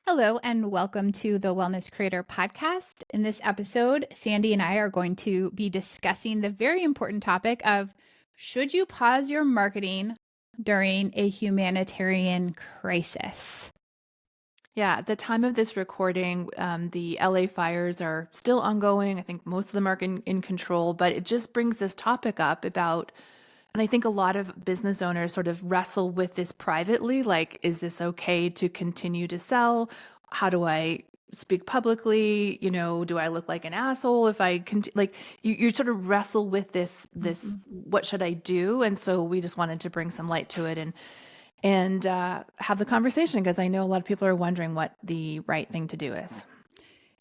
Hello, and welcome to the Wellness Creator Podcast. In this episode, Sandy and I are going to be discussing the very important topic of should you pause your marketing during a humanitarian crisis? Yeah, at the time of this recording, the LA fires are still ongoing. I think most of them are in control, but it just brings this topic up about, and I think a lot of business owners sort of wrestle with this privately, like, is this okay to continue to sell? How do I speak publicly? Do I look like an asshole if I like you sort of wrestle with this Mhm. what should I do? And so we just wanted to bring some light to it and have the conversation because I know a lot of people are wondering what the right thing to do is.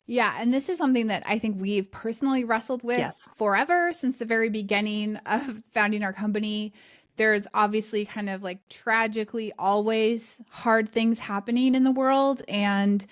Yeah, and this is something that I think we've personally wrestled with Yes. forever since the very beginning of founding our company. There's obviously kind of like tragically always hard things happening in the world. And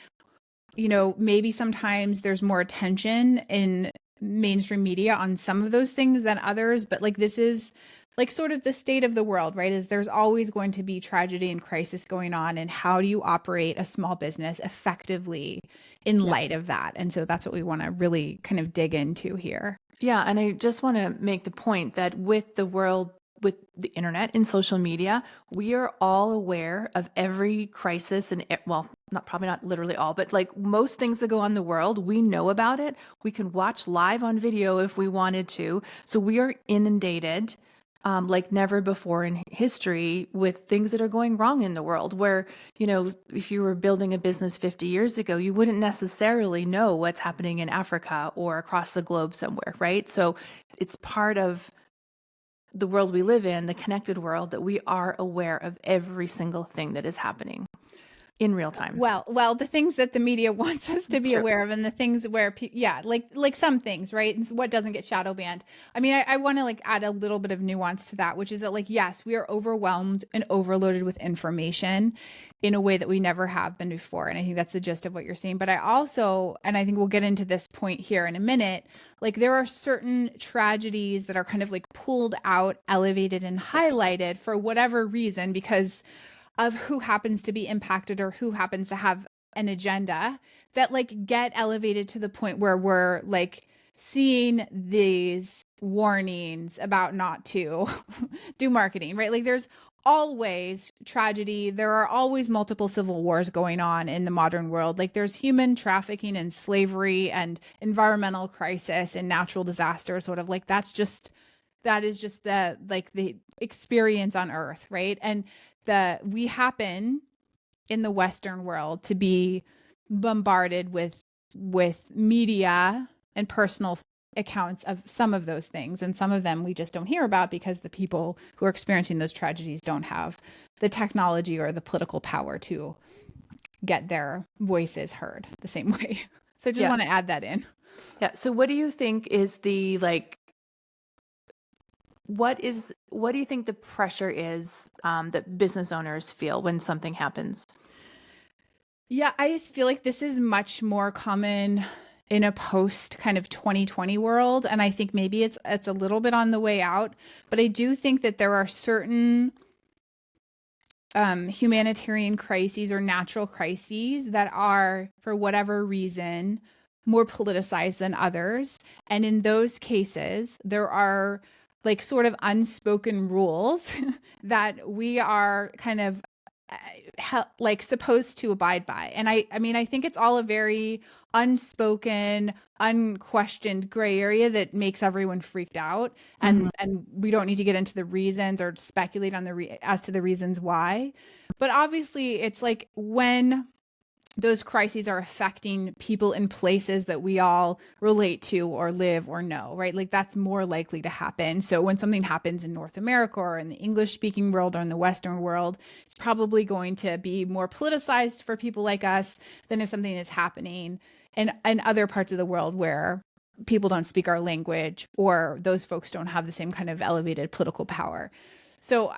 maybe sometimes there's more attention in mainstream media on some of those things than others, but like this is like sort of the state of the world, right? Is there's always going to be tragedy and crisis going on, and how do you operate a small business effectively in Yeah. light of that? And so that's what we want to really kind of dig into here. Yeah. And I just want to make the point that with the world, with the internet and social media, we are all aware of every crisis and, well, not probably not literally all, but like most things that go on in the world, we know about it. We can watch live on video if we wanted to. So we are inundated like never before in history with things that are going wrong in the world where, if you were building a business 50 years ago, you wouldn't necessarily know what's happening in Africa or across the globe somewhere, right? So it's part of the world we live in, the connected world, that we are aware of every single thing that is happening in real time. Well, the things that the media wants us to be True. aware of, and the things where, yeah, like some things, right? And so what doesn't get shadow banned. I mean, I want to like add a little bit of nuance to that, which is that like, yes, we are overwhelmed and overloaded with information in a way that we never have been before. And I think that's the gist of what you're saying. But I also, and I think we'll get into this point here in a minute, like there are certain tragedies that are kind of like pulled out, elevated, and Yes. highlighted for whatever reason because of who happens to be impacted or who happens to have an agenda that like get elevated to the point where we're like seeing these warnings about not to do marketing, right? Like there's always tragedy. There are always multiple civil wars going on in the modern world. Like there's human trafficking and slavery and environmental crisis and natural disaster, sort of like that is just the like the experience on earth, right? And we happen in the Western world to be bombarded with media and personal accounts of some of those things, and some of them we just don't hear about because the people who are experiencing those tragedies don't have the technology or the political power to get their voices heard the same way. So I just Yeah. want to add that in. Yeah. So what do you think is the like what do you think the pressure is that business owners feel when something happens? Yeah, I feel like this is much more common in a post kind of 2020 world, and I think maybe it's a little bit on the way out, but I do think that there are certain humanitarian crises or natural crises that are, for whatever reason, more politicized than others. And in those cases, there are like sort of unspoken rules that we are kind of like supposed to abide by. And I mean, I think it's all a very unspoken, unquestioned gray area that makes everyone freaked out. Mhm. And we don't need to get into the reasons or speculate on as to the reasons why. But obviously, it's like when those crises are affecting people in places that we all relate to or live or know, right? Like that's more likely to happen. So when something happens in North America or in the English speaking world or in the Western world, it's probably going to be more politicized for people like us than if something is happening in other parts of the world where people don't speak our language or those folks don't have the same kind of elevated political power. So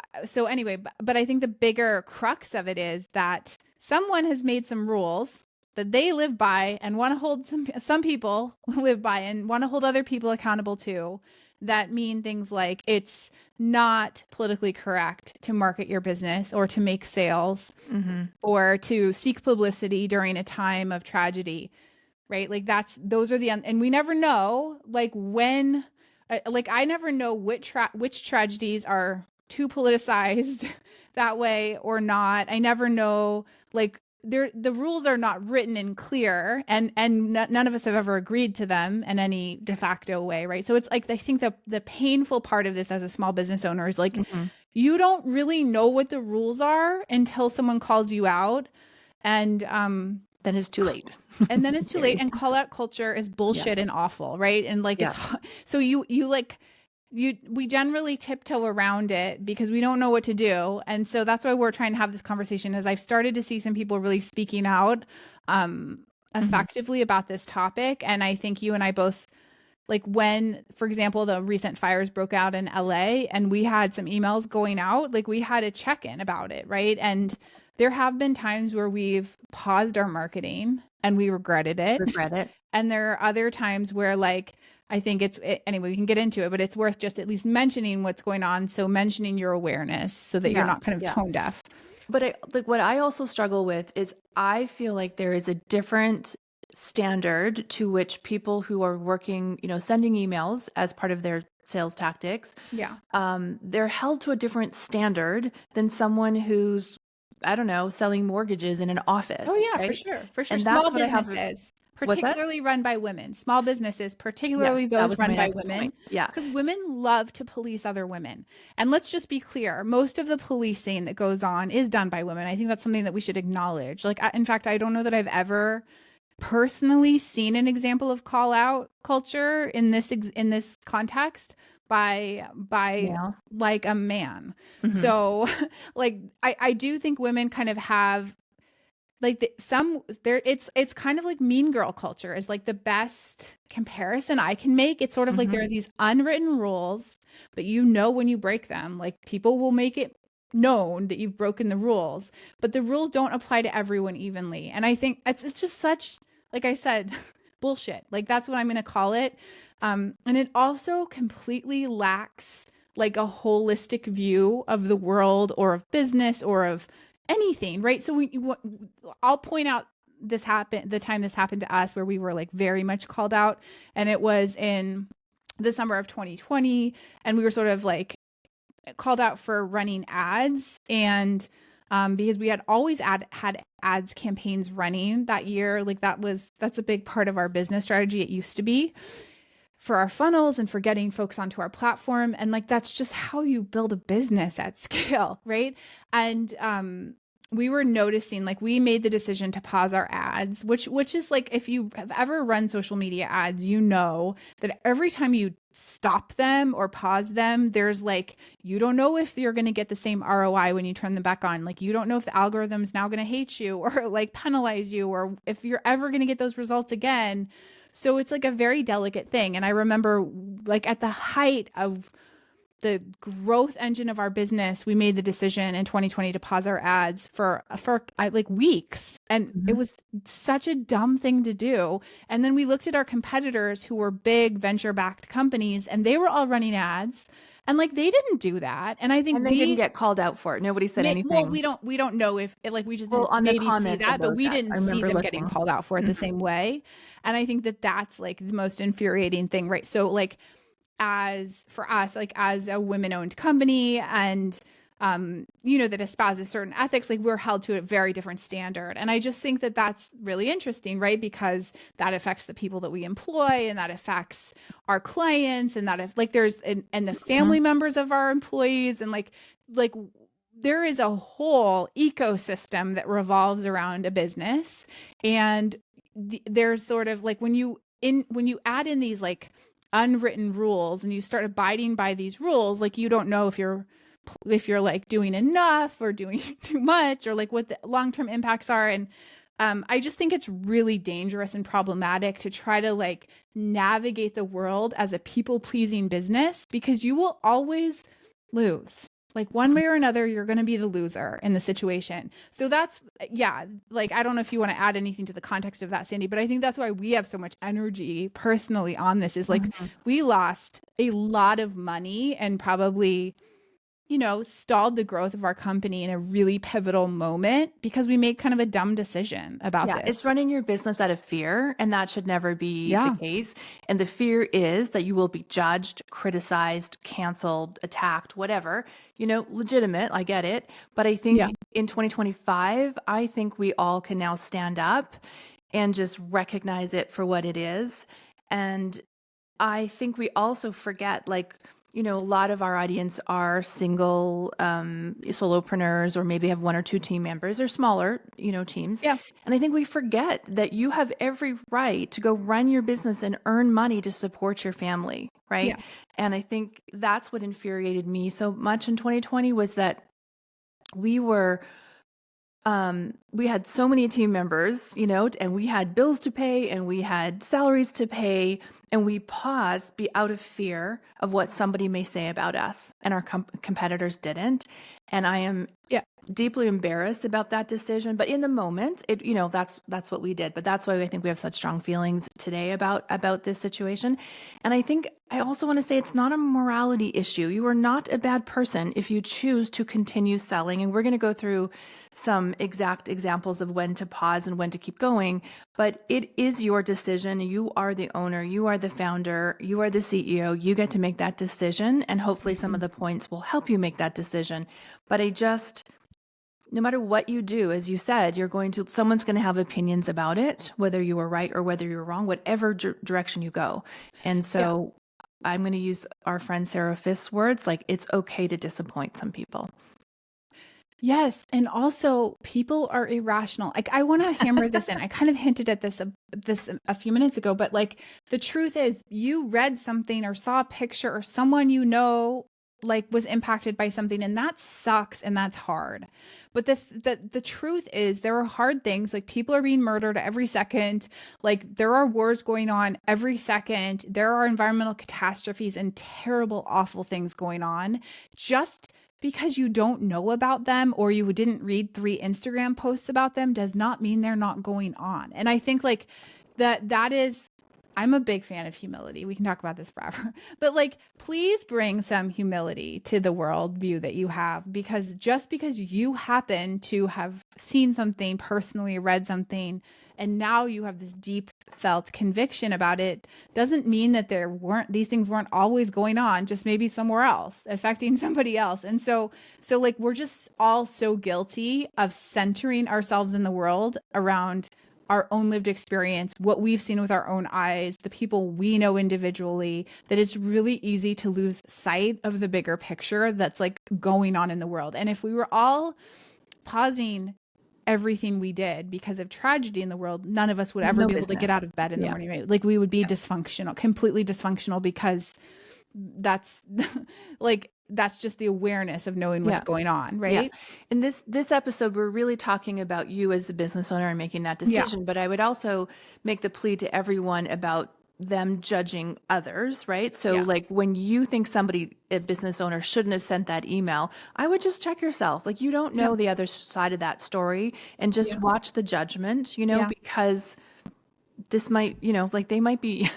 anyway, but I think the bigger crux of it is that someone has made some rules that they live by and want to hold some people live by and want to hold other people accountable to. that mean things like it's not politically correct to market your business or to make sales Mm-hmm. or to seek publicity during a time of tragedy, right? Like those are and we never know like when, like I never know which tragedies are too politicized that way or not. I never know, like the rules are not written and clear, and none of us have ever agreed to them in any de facto way, right? So it's like I think the painful part of this as a small business owner is like Mm-hmm. you don't really know what the rules are until someone calls you out, and Then it's too late. then it's too late, Very. and call out culture is Yeah. bullshit and awful, right? And like Yeah. so you like we generally tiptoe around it because we don't know what to do. And so that's why we're trying to have this conversation, as I've started to see some people really speaking out Mm-hmm. effectively about this topic. And I think you and I both, like when, for example, the recent fires broke out in LA and we had some emails going out, like we had a check-in about it, right? And there have been times where we've paused our marketing and we regretted it. Regret it. And there are other times where, like, I think anyway, we can get into it, but it's worth just at least mentioning what's going on. So mentioning your awareness so that you're Yeah. not kind of Yeah. tone deaf. But like what I also struggle with is I feel like there is a different standard to which people who are working, sending emails as part of their sales tactics, Yeah. they're held to a different standard than someone who's, I don't know, selling mortgages in an Oh office, yeah, for right? sure. For sure. And that's Small what I have. businesses, What's that? particularly run by women. Small businesses, Yes, particularly that those was my run by next women, point. Yeah. because women love to police other women. And let's just be clear, most of the policing that goes on is done by women. I think that's something that we should acknowledge. Like in fact, I don't know that I've ever personally seen an example of call out culture in this context by Yeah. like a man. Hmm. So like I do think women kind of have like some there it's kind of like mean girl culture is like the best comparison I can make. It's sort of like Hmm. there are these unwritten rules, but when you break them, like people will make it known that you've broken the rules, but the rules don't apply to everyone evenly. And I think it's just such, like I said, bullshit. Like that's what I'm going to call it. And it also completely lacks like a holistic view of the world or of business or of anything, right? So I'll point out the time this happened to us where we were like very much called out, and it was in the summer of 2020, and we were sort of like called out for running ads, and because we had always had ads campaigns running that year, like that's a big part of our business strategy. It used to be for our funnels and for getting folks onto our platform, and like that's just how you build a business at scale, right? And we were noticing, like we made the decision to pause our ads, which is like, if you have ever run social media ads, you know that every time you stop them or pause them, there's like, you don't know if you're going to get the same ROI when you turn them back on. Like you don't know if the algorithm's now going to hate you or like penalize you, or if you're ever going to get those results again. So it's like a very delicate thing. And I remember, like at the height of the growth engine of our business, we made the decision in 2020 to pause our ads for like weeks, and it Hmm. was such a dumb thing to do. And then we looked at our competitors who were big venture backed companies, and they were all running ads, and like they didn't do that. And I think And they didn't get called out for it. Nobody said well, anything. we don't know if like we just Well, didn't on the maybe see comments of that, but those we ads, I didn't see remember them getting looking. called out for it the Mhm. same way. And I think that that's like the most infuriating thing, right? So like, as for us, like as a women owned company, and that espouses certain ethics, like we're held to a very different standard. And I just think that that's really interesting, right? Because that affects the people that we employ, and that affects our clients, and that if like and the family Mhm. members of our employees, and like there is a whole ecosystem that revolves around a business. And there's sort of like when you add in these like unwritten rules and you start abiding by these rules, like you don't know if you're like doing enough or doing too much, or like what the long-term impacts are. And I just think it's really dangerous and problematic to try to like navigate the world as a people-pleasing business, because you will always lose. Like one way or another, you're going to be the loser in the situation. So that's, yeah, like I don't know if you want to add anything to the context of that, Sandy, but I think that's why we have so much energy personally on this is like Mhm. we lost a lot of money and probably, stalled the growth of our company in a really pivotal moment because we made kind of a dumb decision about Yeah, it's this. running your business out of fear, and that should never be the Yeah. case. And the fear is that you will be judged, criticized, canceled, attacked, whatever. Legitimate, I get it. But I Yeah. think in 2025, I think we all can now stand up and just recognize it for what it is. And I think we also forget, like, a lot of our audience are single solopreneurs, or maybe have one or two team members or smaller, teams. Yeah. And I think we forget that you have every right to go run your business and earn money to support your family, right? Yeah. And I think that's what infuriated me so much in 2020 was that we were we had so many team members, and we had bills to pay and we had salaries to pay, and we paused out of fear of what somebody may say about us, and our competitors didn't. And I am Yeah. deeply embarrassed about that decision, but in the moment, that's what we did. But that's why I think we have such strong feelings today about this situation. And I think I also want to say it's not a morality issue. You are not a bad person if you choose to continue selling. And we're going to go through some exact examples of when to pause and when to keep going. But it is your decision. You are the owner, you are the founder, you are the CEO. You get to make that decision. And hopefully some of the points will help you make that decision. But no matter what you do, as you said, someone's going to have opinions about it, whether you were right or whether you're wrong, whatever direction you go. And Yeah. so I'm going to use our friend Sarah Fist's words, like, it's okay to disappoint some people. Yes, and also people are irrational. Like I want to hammer this in. I kind of hinted at this a few minutes ago, but like the truth is you read something or saw a picture or someone like was impacted by something and that sucks and that's hard. But the truth is there are hard things like people are being murdered every second. Like there are wars going on every second. There are environmental catastrophes and terrible awful things going on. Just because you don't know about them or you didn't read 3 Instagram posts about them does not mean they're not going on. And I think like that is I'm a big fan of humility. We can talk about this forever. But like please bring some humility to the world view that you have because just because you happen to have seen something personally, read something, and now you have this deep felt conviction about it doesn't mean that these things weren't always going on, just maybe somewhere else affecting somebody else. And so like we're just all so guilty of centering ourselves in the world around our own lived experience, what we've seen with our own eyes, the people we know individually, that it's really easy to lose sight of the bigger picture that's like going on in the world. And if we were all pausing everything we did because of tragedy in the world, none of us would ever No be able to get business. out of bed in the Yeah. morning, right? Like we would be Yeah. dysfunctional, completely dysfunctional because that's like that's just the awareness of knowing what's Yeah. going on, Yeah. right? In this episode, we're really talking about you as the business owner and making that Yeah. decision. But I would also make the plea to everyone about them judging others, right? So Yeah. like when you think a business owner shouldn't have sent that email, I would just check yourself. Like you don't Yeah. know the other side of that story, and just Yeah. watch the judgment, Yeah. because this might, like they might be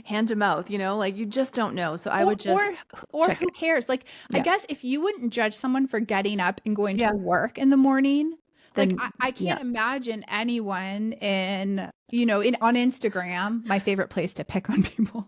hand to mouth, like you just don't know. So I Or would or just or check who it. cares? Like I Yeah. guess if you wouldn't judge someone for getting up and going to Yeah. work in the morning, like Then, I yeah. can't imagine anyone on Instagram, my favorite place to pick on people.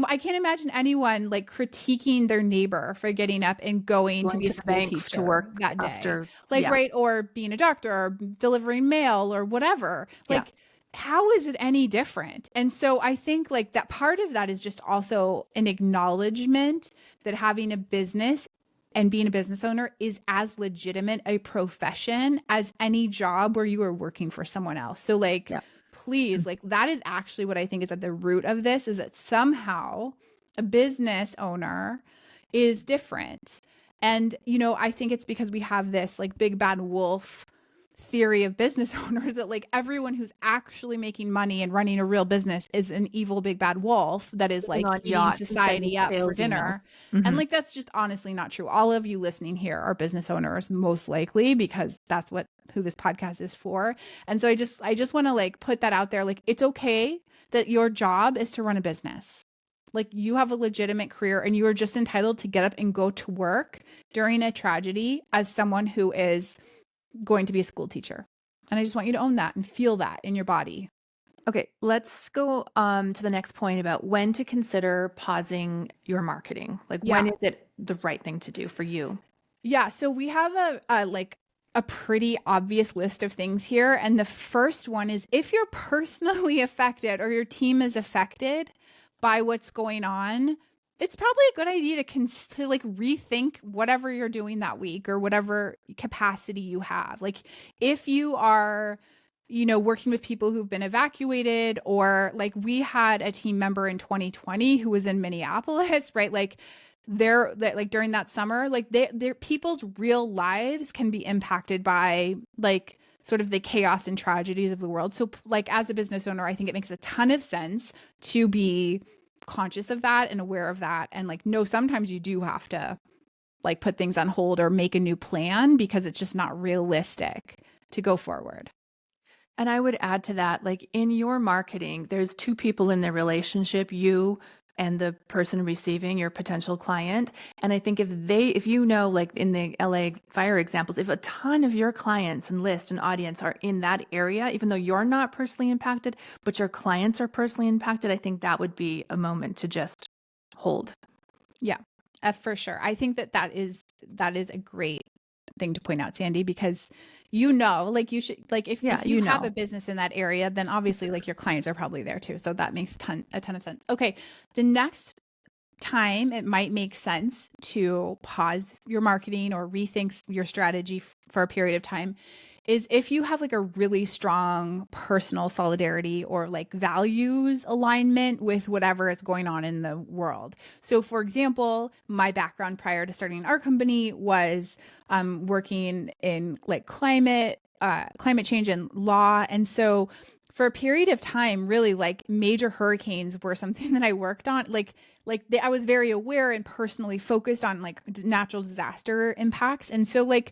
I can't imagine anyone like critiquing their neighbor for getting up and going to Going be a to the school bank to teacher work that day. after. Like, Yeah. right, or being a doctor or delivering mail or whatever. Yeah. Like how is it any different? And so I think like that part of that is just also an acknowledgement that having a business and being a business owner is as legitimate a profession as any job where you are working for someone else. So like Yeah. please, like that is actually what I think is at the root of this is that somehow a business owner is different. And I think it's because we have this like big bad wolf theory of business owners that like everyone who's actually making money and running a real business is an evil big bad wolf that is Living like on eating yachts and sending society up for sales emails. dinner. And Mhm. like that's just honestly not true. All of you listening here are business owners most likely, because that's what who this podcast is for. And so I just want to like put that out there, like it's okay that your job is to run a business. Like you have a legitimate career and you are just entitled to get up and go to work during a tragedy as someone who is going to be a school teacher. And I just want you to own that and feel that in your body. Okay, let's go to the next point about when to consider pausing your marketing. Like when Yeah. is it the right thing to do for you? Yeah. So we have a like a pretty obvious list of things here. And the first one is if you're personally affected or your team is affected by what's going on, it's probably a good idea to like rethink whatever you're doing that week or whatever capacity you have. Like if you are, you know, working with people who've been evacuated, or like we had a team member in 2020 who was in Minneapolis, right? Like they're like during that summer, like their people's real lives can be impacted by like sort of the chaos and tragedies of the world. So like as a business owner, I think it makes a ton of sense to be conscious of that and aware of that, and like no, sometimes you do have to like put things on hold or make a new plan because it's just not realistic to go forward. And I would add to that, like in your marketing, there's two people in the relationship, you and the person receiving your potential client. And I think if you know, like in the LA fire examples, if a ton of your clients and list and audience are in that area, even though you're not personally impacted, but your clients are personally impacted, I think that would be a moment to just hold. Yeah, for sure. I think that is a great thing to point out, Sandy, because you know, like you should like Yeah, if you have a know. business in that area, then obviously like your clients are probably there too. So that makes a ton of sense. Okay, the next time it might make sense to pause your marketing or rethink your strategy for a period of time is if you have like a really strong personal solidarity or like values alignment with whatever is going on in the world. So, for example, my background prior to starting our company was working in like climate change and law. And so, for a period of time, really like major hurricanes were something that I worked on. I was very aware and personally focused on like natural disaster impacts. And so like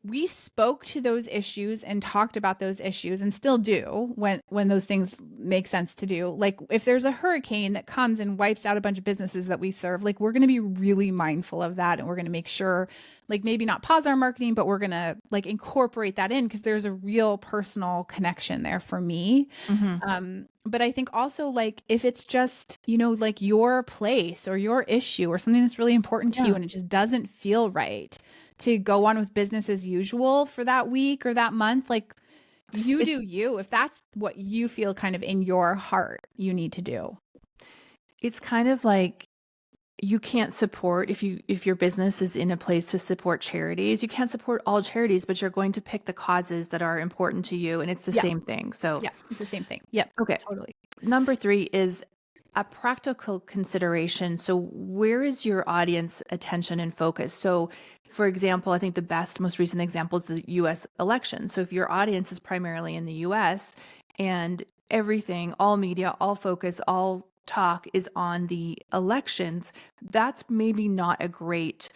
we spoke to those issues and talked about those issues, and still do when those things make sense to do. Like if there's a hurricane that comes and wipes out a bunch of businesses that we serve, like we're going to be really mindful of that, and we're going to make sure like maybe not pause our marketing, but we're going to like incorporate that in because there's a real personal connection there for me. Hmm. But I think also like if it's just, you know, like your place or your issue or something that's really important to you Yeah. and it just doesn't feel right to go on with business as usual for that week or that month, like you It, do you. If that's what you feel kind of in your heart, you need to do. it's kind of like you can't support if your business is in a place to support charities, you can't support all charities, but you're going to pick the causes that are important to you, and it's the Yeah. same thing. So, Yeah. It's the same thing. Yep. okay. Totally. Number 3 is a practical consideration. So, where is your audience attention and focus? So, for example, I think the best, most recent example is the US election. So, if your audience is primarily in the US and everything, all media, all focus, all talk is on the elections, that's maybe not a great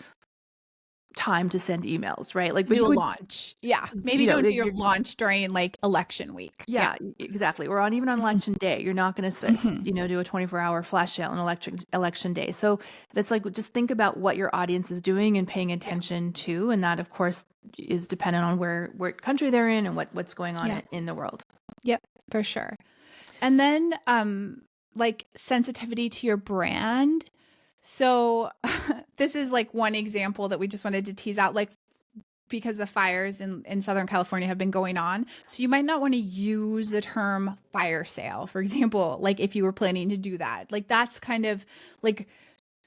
time to send emails, right? Like, To but do you a would, launch. Yeah. Maybe you know, don't do your you're, launch during like election week. Yeah. yeah, exactly. Or on even on election day, you're not going to, Hmm. do a 24-hour flash sale on election day. So that's like just think about what your audience is doing and paying Yeah. attention to, and that of course is dependent on where country they're in and what's going on Yeah. in the world. Yep. For sure. And then like sensitivity to your brand. So this is like one example that we just wanted to tease out, like because the fires in Southern California have been going on. So you might not want to use the term fire sale, for example, like if you were planning to do that. Like that's kind of like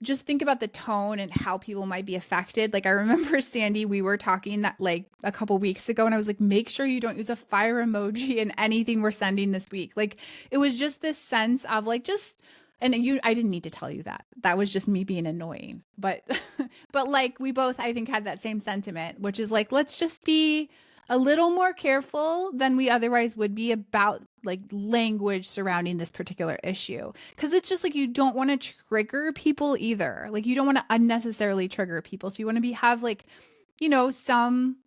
just think about the tone and how people might be affected. Like I remember Sandy, we were talking that like a couple weeks ago, and I was like, make sure you don't use a fire emoji in anything we're sending this week. Like it was just this sense of like just and you I didn't need to tell you that. That was just me being annoying. But but like we both I think had that same sentiment, which is like let's just be a little more careful than we otherwise would be about like language surrounding this particular issue. Because it's just like you don't want to trigger people either. Like you don't want to unnecessarily trigger people. So you want to have like, some,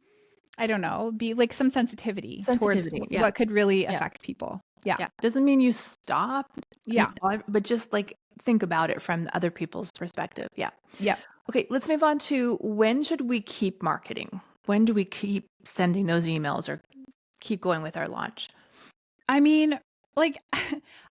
I don't know, be like some sensitivity towards Sensitivity. Yeah. what could really Yeah. affect people. Yeah. Yeah. Doesn't mean you stop, Yeah. but just like think about it from other people's perspective. Yeah. Yeah. Okay, let's move on to when should we keep marketing? When do we keep sending those emails or keep going with our launch? I mean, like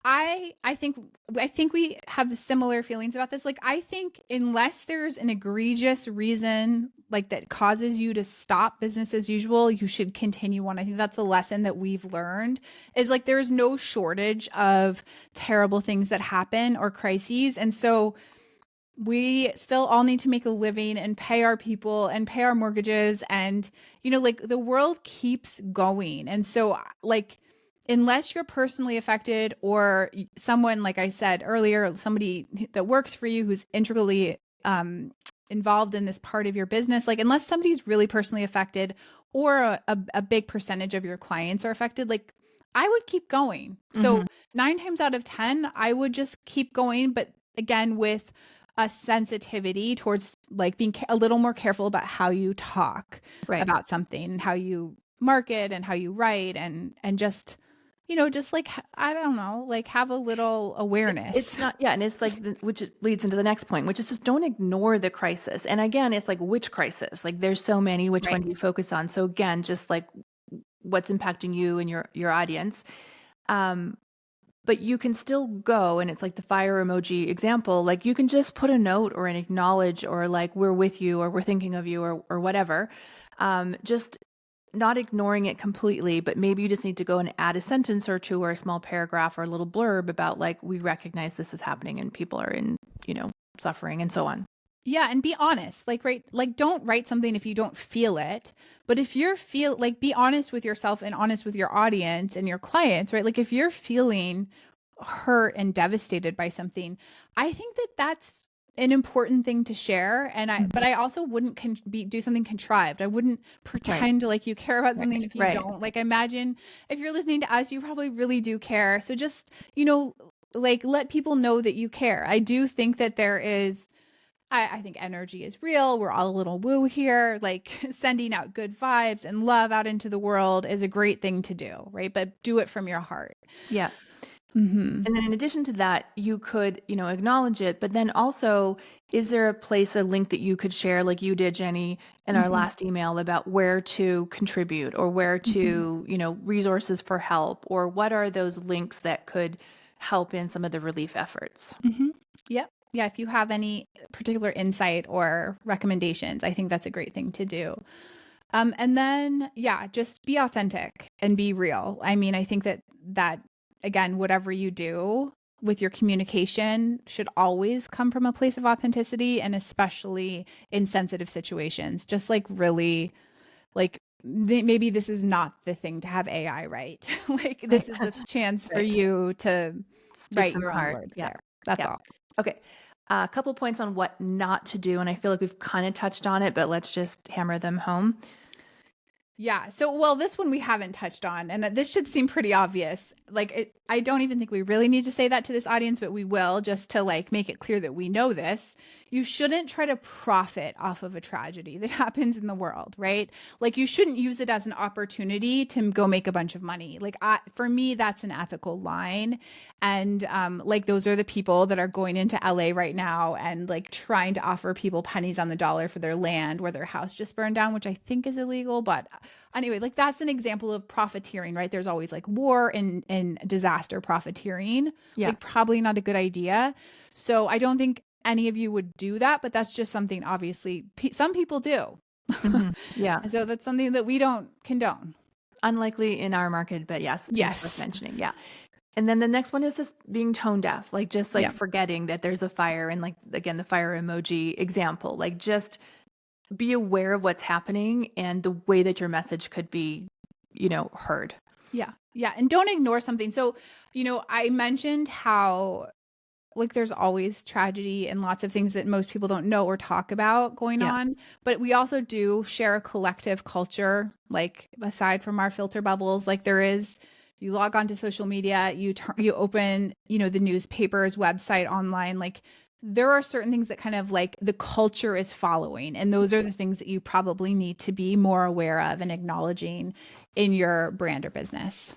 I think we have similar feelings about this. Like I think unless there's an egregious reason like that causes you to stop business as usual, you should continue on. I think that's a lesson that we've learned is like there's no shortage of terrible things that happen or crises. And so we still all need to make a living and pay our people and pay our mortgages and like the world keeps going. And so like unless you're personally affected or someone like I said earlier, somebody that works for you who's integrally involved in this part of your business, like unless somebody's really personally affected or a big percentage of your clients are affected, like I would keep going. So 9 times out of 10 I would just keep going, but again with a sensitivity towards like being a little more careful about how you talk Right. about something and how you market and how you write and just just like I don't know, like have a little awareness. It's not, yeah, and it's like, which leads into the next point, which is just don't ignore the crisis. And again, it's like which crisis? Like there's so many, which one do Right. you focus on? So again, just like what's impacting you and your audience. But you can still go, and it's like the fire emoji example, like you can just put a note or an acknowledge or like we're with you or we're thinking of you or whatever. Just not ignoring it completely, but maybe you just need to go and add a sentence or two or a small paragraph or a little blurb about like we recognize this is happening and people are in, suffering and so on. Yeah, and be honest. Like don't write something if you don't feel it. But if you're like be honest with yourself and honest with your audience and your clients, right? Like if you're feeling hurt and devastated by something, I think that that's an important thing to share. And but I also wouldn't do something contrived. I wouldn't pretend like you care about something if you Right. don't. Like imagine if you're listening to us, you probably really do care. So just, like let people know that you care. I do think that there is I think energy is real. We're all a little woo here. Like sending out good vibes and love out into the world is a great thing to do, right? But do it from your heart. Yeah. Mm-hmm. And then in addition to that, you could, acknowledge it, but then also, is there a link that you could share like you did, Jenny, in our last email about where to contribute or where to, resources for help, or what are those links that could help in some of the relief efforts? Yep. Yeah. If you have any particular insight or recommendations, I think that's a great thing to do. And then, yeah, just be authentic and be real. I mean, I think that again, whatever you do with your communication should always come from a place of authenticity, and especially in sensitive situations. Just like really, like maybe this is not the thing to have AI write. Like this is the chance for you to Speak write from your the own heart. words Yeah. there. That's Yeah. all. Okay. A couple points on what not to do, and I feel like we've kind of touched on it, but let's just hammer them home. Yeah. So, well, this one we haven't touched on, and this should seem pretty obvious. Like, I don't even think we really need to say that to this audience, but we will just to like make it clear that we know this. You shouldn't try to profit off of a tragedy that happens in the world, right? Like, you shouldn't use it as an opportunity to go make a bunch of money. Like, for me, that's an ethical line. And like, those are the people that are going into LA right now and like trying to offer people pennies on the dollar for their land where their house just burned down, which I think is illegal, but anyway, like that's an example of profiteering, right? There's always like war and disaster profiteering. Yeah. Like probably not a good idea. So I don't think any of you would do that, but that's just something obviously some people do. Yeah. And so that's something that we don't condone. Unlikely in our market, but yes, it's worth Yes. mentioning. Yeah. And then the next one is just being tone deaf, like just like Yeah. forgetting that there's a fire, and like again the fire emoji example, like just be aware of what's happening and the way that your message could be, heard. Yeah. Yeah. And don't ignore something. So, I mentioned how like there's always tragedy and lots of things that most people don't know or talk about going Yeah. on, but we also do share a collective culture, like aside from our filter bubbles. Like there is, you log on to social media, you open, you know, the newspaper's website online, like there are certain things that kind of like the culture is following, and those are the things that you probably need to be more aware of and acknowledging in your brand or business.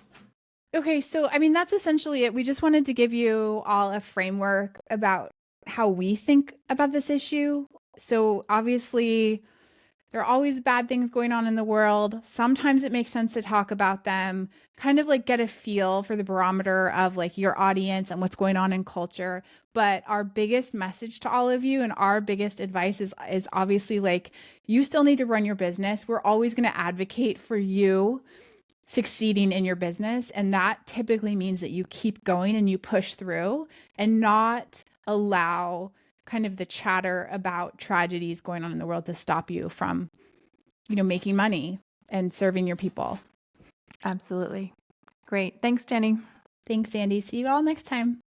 Okay, so I mean, that's essentially it. We just wanted to give you all a framework about how we think about this issue. So, obviously, there are always bad things going on in the world. Sometimes it makes sense to talk about them, kind of like get a feel for the barometer of like your audience and what's going on in culture. But our biggest message to all of you and our biggest advice is obviously like you still need to run your business. We're always going to advocate for you succeeding in your business. And that typically means that you keep going and you push through and not allow kind of the chatter about tragedies going on in the world to stop you from, you know, making money and serving your people. Absolutely. Great. Thanks, Jenny. Thanks, Andy. See you all next time.